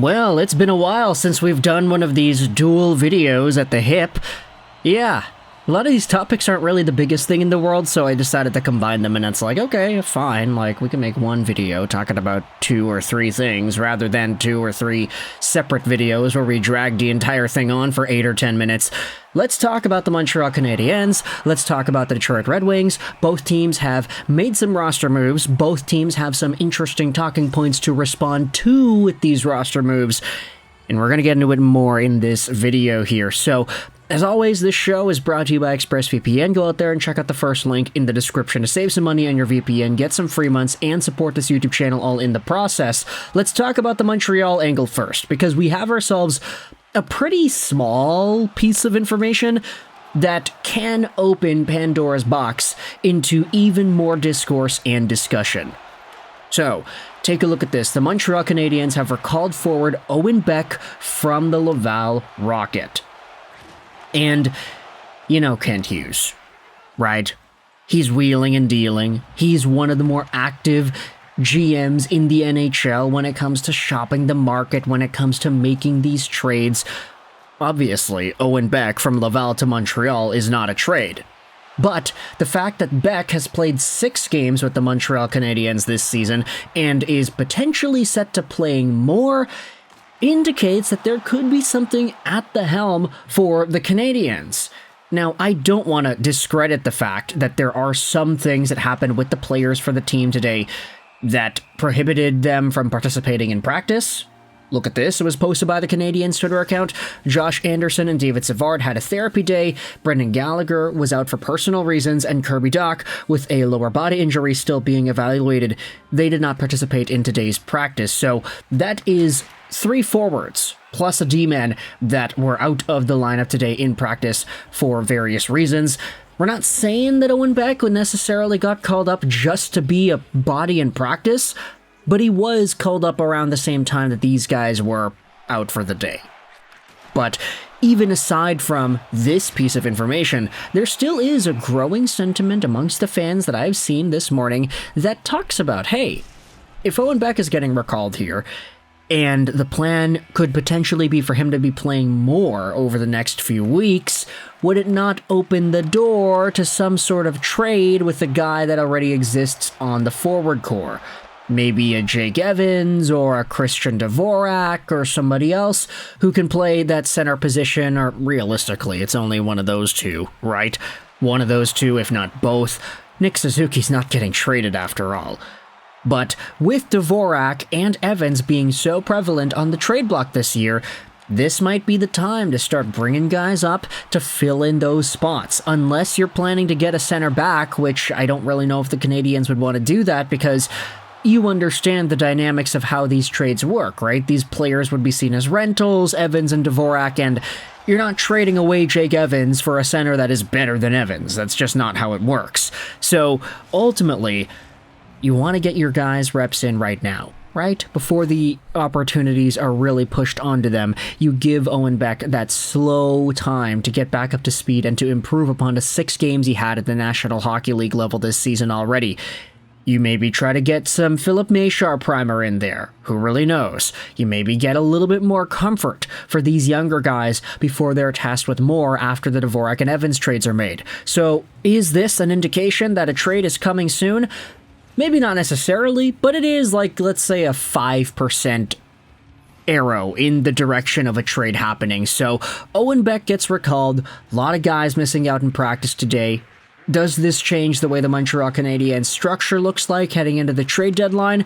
Well, it's been a while since we've done one of these dual videos at the hip. Yeah, a lot of these topics aren't really the biggest thing in the world, so I decided to combine them, and it's like, okay, fine, like, we can make one video talking about 2 or 3 things, rather than 2 or 3 separate videos where we drag the entire thing on for 8 or 10 minutes. Let's talk about the Montreal Canadiens. Let's talk about the Detroit Red Wings. Both teams have made some roster moves. Both teams have some interesting talking points to respond to with these roster moves. And we're going to get into it more in this video here. So, as always, this show is brought to you by ExpressVPN. Go out there and check out the first link in the description to save some money on your VPN, get some free months, and support this YouTube channel all in the process. Let's talk about the Montreal angle first, because we have ourselves a pretty small piece of information that can open Pandora's box into even more discourse and discussion. So, take a look at this. The Montreal Canadiens have recalled forward Owen Beck from the Laval Rocket. And, you know Kent Hughes, right? He's wheeling and dealing. He's one of the more active GMs in the NHL when it comes to shopping the market, when it comes to making these trades. Obviously, Owen Beck from Laval to Montreal is not a trade. But the fact that Beck has played 6 games with the Montreal Canadiens this season and is potentially set to playing more indicates that there could be something at the helm for the Canadiens. Now, I don't want to discredit the fact that there are some things that happened with the players for the team today that prohibited them from participating in practice. Look at this. It was posted by the Canadiens Twitter account. Josh Anderson and David Savard had a therapy day. Brendan Gallagher was out for personal reasons, and Kirby Dach, with a lower body injury, still being evaluated. They did not participate in today's practice. So that is 3 forwards plus a D-man that were out of the lineup today in practice for various reasons. We're not saying that Owen Beck necessarily got called up just to be a body in practice, but he was called up around the same time that these guys were out for the day. But even aside from this piece of information, there still is a growing sentiment amongst the fans that I've seen this morning that talks about, hey, if Owen Beck is getting recalled here, and the plan could potentially be for him to be playing more over the next few weeks, would it not open the door to some sort of trade with the guy that already exists on the forward core? Maybe a Jake Evans or a Christian Dvorak or somebody else who can play that center position, or realistically, it's only one of those two, right? One of those two, if not both. Nick Suzuki's not getting traded after all. But with Dvorak and Evans being so prevalent on the trade block this year, this might be the time to start bringing guys up to fill in those spots, unless you're planning to get a center back, which I don't really know if the Canadiens would want to do that, because you understand the dynamics of how these trades work, right? These players would be seen as rentals, Evans and Dvorak, and you're not trading away Jake Evans for a center that is better than Evans. That's just not how it works. So, ultimately, you want to get your guys' reps in right now, right? Before the opportunities are really pushed onto them. You give Owen Beck that slow time to get back up to speed and to improve upon the 6 games he had at the National Hockey League level this season already. You maybe try to get some Philip Machar primer in there. Who really knows? You maybe get a little bit more comfort for these younger guys before they're tasked with more after the Dvorak and Evans trades are made. So, is this an indication that a trade is coming soon? Maybe not necessarily, but it is like, let's say, a 5% arrow in the direction of a trade happening. So, Owen Beck gets recalled. A lot of guys missing out in practice today. Does this change the way the Montreal Canadiens structure looks like heading into the trade deadline?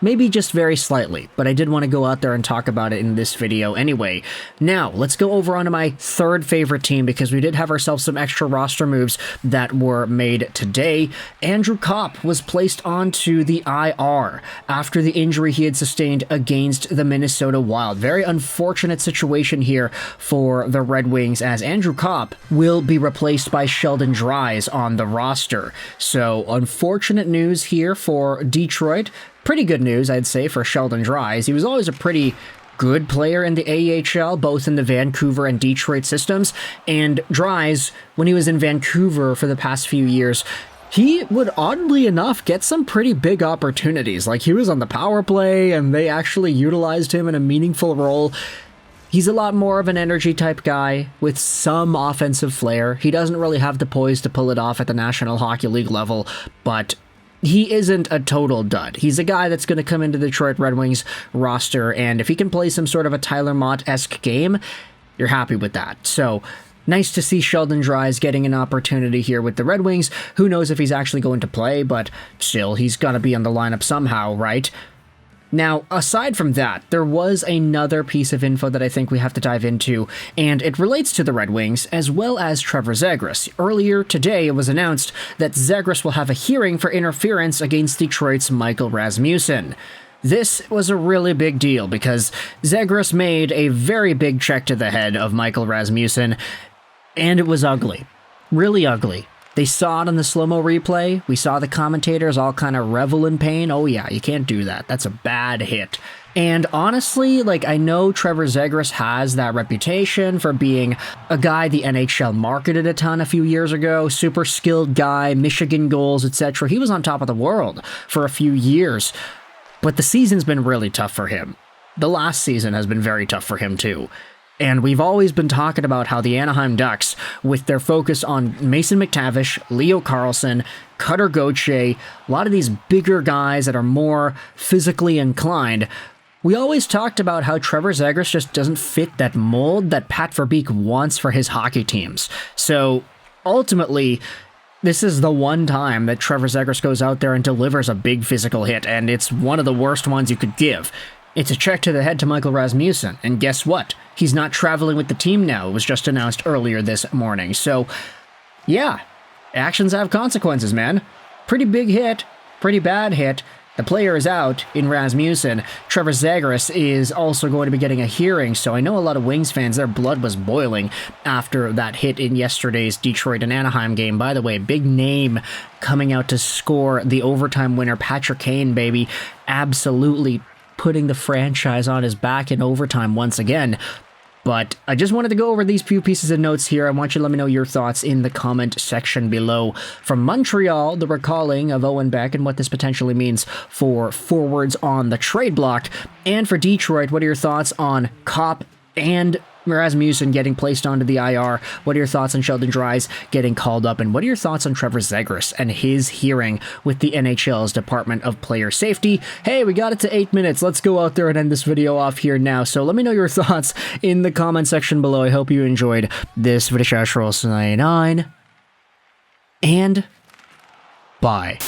Maybe just very slightly, but I did want to go out there and talk about it in this video anyway. Now, let's go over onto my third favorite team, because we did have ourselves some extra roster moves that were made today. Andrew Copp was placed onto the IR after the injury he had sustained against the Minnesota Wild. Very unfortunate situation here for the Red Wings, as Andrew Copp will be replaced by Sheldon Dries on the roster. So, unfortunate news here for Detroit. Pretty good news, I'd say, for Sheldon Dries. He was always a pretty good player in the AHL, both in the Vancouver and Detroit systems. And Dries, when he was in Vancouver for the past few years, he would oddly enough get some pretty big opportunities. Like, he was on the power play and they actually utilized him in a meaningful role. He's a lot more of an energy type guy with some offensive flair. He doesn't really have the poise to pull it off at the National Hockey League level, but he isn't a total dud. He's a guy that's going to come into the Detroit Red Wings roster, and if he can play some sort of a Tyler Mott-esque game, you're happy with that. So, nice to see Sheldon Dries getting an opportunity here with the Red Wings. Who knows if he's actually going to play, but still, he's got to be on the lineup somehow, right? Now, aside from that, there was another piece of info that I think we have to dive into, and it relates to the Red Wings as well as Trevor Zegras. Earlier today, it was announced that Zegras will have a hearing for interference against Detroit's Michael Rasmussen. This was a really big deal because Zegras made a very big check to the head of Michael Rasmussen, and it was ugly. Really ugly. They saw it on the slow-mo replay. We saw the commentators all kind of revel in pain. Oh yeah, you can't do that. That's a bad hit. And honestly, like, I know Trevor Zegras has that reputation for being a guy the NHL marketed a ton a few years ago. Super skilled guy, Michigan goals, etc. He was on top of the world for a few years. But the season's been really tough for him. The last season has been very tough for him too. And we've always been talking about how the Anaheim Ducks, with their focus on Mason McTavish, Leo Carlsson, Cutter Gauthier, a lot of these bigger guys that are more physically inclined, we always talked about how Trevor Zegras just doesn't fit that mold that Pat Verbeek wants for his hockey teams. So, ultimately, this is the one time that Trevor Zegras goes out there and delivers a big physical hit, and it's one of the worst ones you could give. It's a check to the head to Michael Rasmussen, and guess what? He's not traveling with the team now. It was just announced earlier this morning. So, yeah, actions have consequences, man. Pretty big hit, pretty bad hit. The player is out in Rasmussen. Trevor Zegras is also going to be getting a hearing, so I know a lot of Wings fans, their blood was boiling after that hit in yesterday's Detroit and Anaheim game. By the way, big name coming out to score the overtime winner, Patrick Kane, baby. Absolutely putting the franchise on his back in overtime once again. But I just wanted to go over these few pieces of notes here. I want you to let me know your thoughts in the comment section below. From Montreal, the recalling of Owen Beck and what this potentially means for forwards on the trade block. And for Detroit, what are your thoughts on Copp and Rasmussen getting placed onto the IR? What are your thoughts on Sheldon Dries getting called up? And what are your thoughts on Trevor Zegras and his hearing with the NHL's Department of Player Safety? Hey, we got it to 8 minutes. Let's go out there and end this video off here now. So let me know your thoughts in the comment section below. I hope you enjoyed this video. And bye.